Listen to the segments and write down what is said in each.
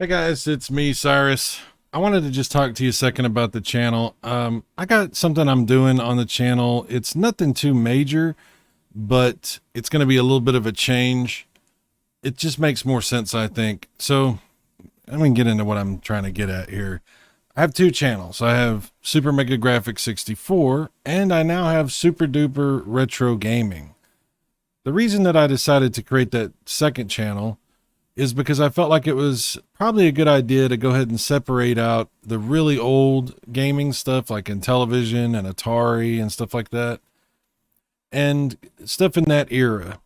Hey guys, it's me, Cyrus. I wanted to just talk to you a second about the channel. I got something I'm doing on the channel. It's nothing too major, but it's going to be a little bit of a change. It just makes more sense, I think. So I'm going to get into what I'm trying to get at here. I have two channels. I have Super Mega Graphics 64, and I now have Super Duper Retro Gaming. The reason that I decided to create that second channel is because I felt like it was probably a good idea to go ahead and separate out the really old gaming stuff like Intellivision and Atari and stuff like that, and stuff in that era.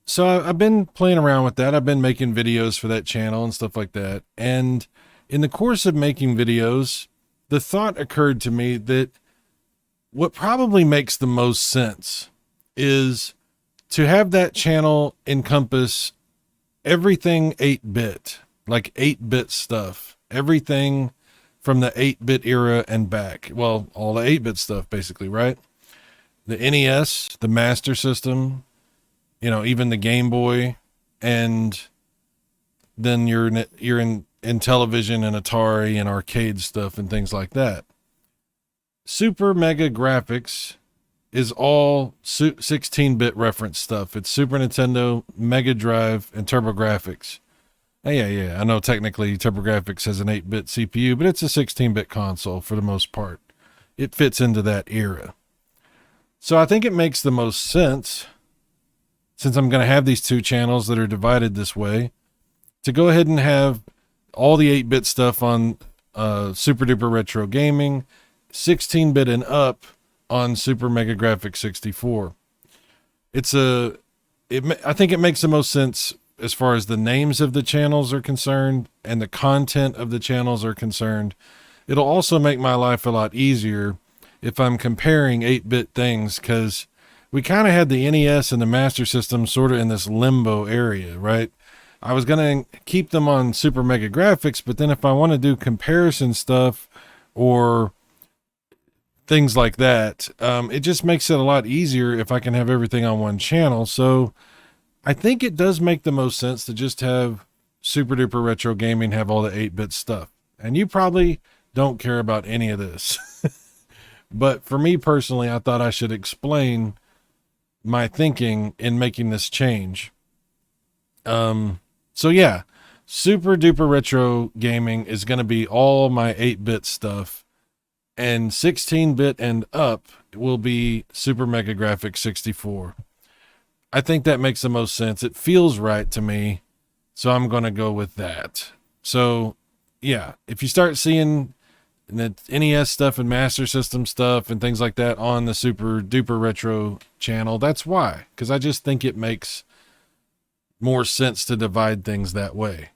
So I've been playing around with that. I've been making videos for that channel and stuff like that. And in the course of making videos, the thought occurred to me that what probably makes the most sense is to have that channel encompass everything 8-bit, like 8-bit stuff, everything from the 8-bit era and back. Well, all the 8-bit stuff basically, right? The NES, the Master System, even the Game Boy, and then you're in television and Atari and arcade stuff and things like that. Super Mega Graphics is all 16-bit reference stuff. It's Super Nintendo, Mega Drive, and TurboGrafx. Yeah. I know technically TurboGrafx has an 8-bit CPU, but it's a 16-bit console for the most part. It fits into that era. So I think it makes the most sense, since I'm going to have these two channels that are divided this way, to go ahead and have all the 8-bit stuff on Super Duper Retro Gaming, 16-bit and up on Super Mega Graphics 64. I think it makes the most sense as far as the names of the channels are concerned and the content of the channels are concerned. It'll also make my life a lot easier if I'm comparing 8-bit things, because we kind of had the NES and the Master System sort of in this limbo area, right? I was going to keep them on Super Mega Graphics, but then if I want to do comparison stuff or things like that, it just makes it a lot easier if I can have everything on one channel. So I think it does make the most sense to just have Super Duper Retro Gaming have all the 8-bit stuff. And you probably don't care about any of this. But for me personally, I thought I should explain my thinking in making this change. So yeah, Super Duper Retro Gaming is going to be all my 8-bit stuff, and 16-bit and up will be Super Mega Graphics 64. I think that makes the most sense. It feels right to me, so I'm going to go with that. So yeah, if you start seeing the NES stuff and Master System stuff and things like that on the Super Duper Retro channel, that's why, because I just think it makes more sense to divide things that way.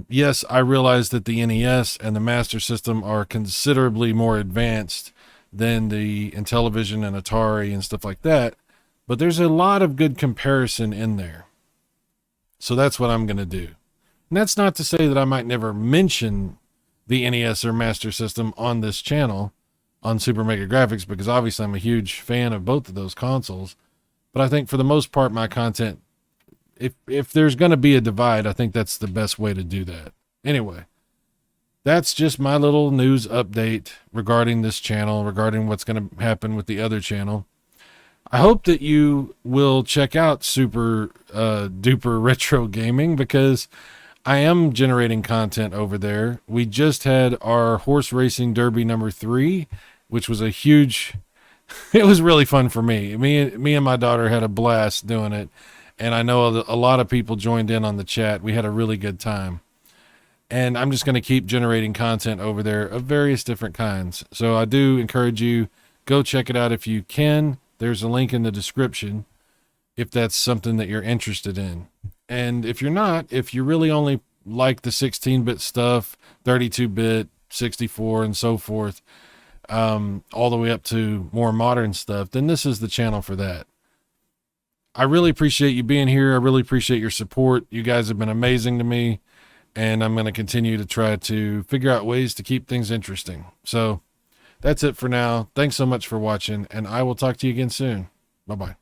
Yes, I realize that the NES and the Master System are considerably more advanced than the Intellivision and Atari and stuff like that, but there's a lot of good comparison in there. So that's what I'm going to do. And that's not to say that I might never mention the NES or Master System on this channel on Super Mega Graphics, because obviously I'm a huge fan of both of those consoles. But I think for the most part, my content, if there's going to be a divide, I think that's the best way to do that. Anyway, that's just my little news update regarding this channel, regarding what's going to happen with the other channel. I hope that you will check out Super Duper Retro Gaming, because I am generating content over there. We just had our horse racing derby number 3, which was a huge, it was really fun for me. Me and my daughter had a blast doing it. And I know a lot of people joined in on the chat. We had a really good time. And I'm just going to keep generating content over there of various different kinds. So I do encourage you, go check it out if you can. There's a link in the description if that's something that you're interested in. And if you're not, if you really only like the 16-bit stuff, 32-bit, 64, and so forth, all the way up to more modern stuff, then this is the channel for that. I really appreciate you being here. I really appreciate your support. You guys have been amazing to me, and I'm going to continue to try to figure out ways to keep things interesting. So that's it for now. Thanks so much for watching, and I will talk to you again soon. Bye-bye.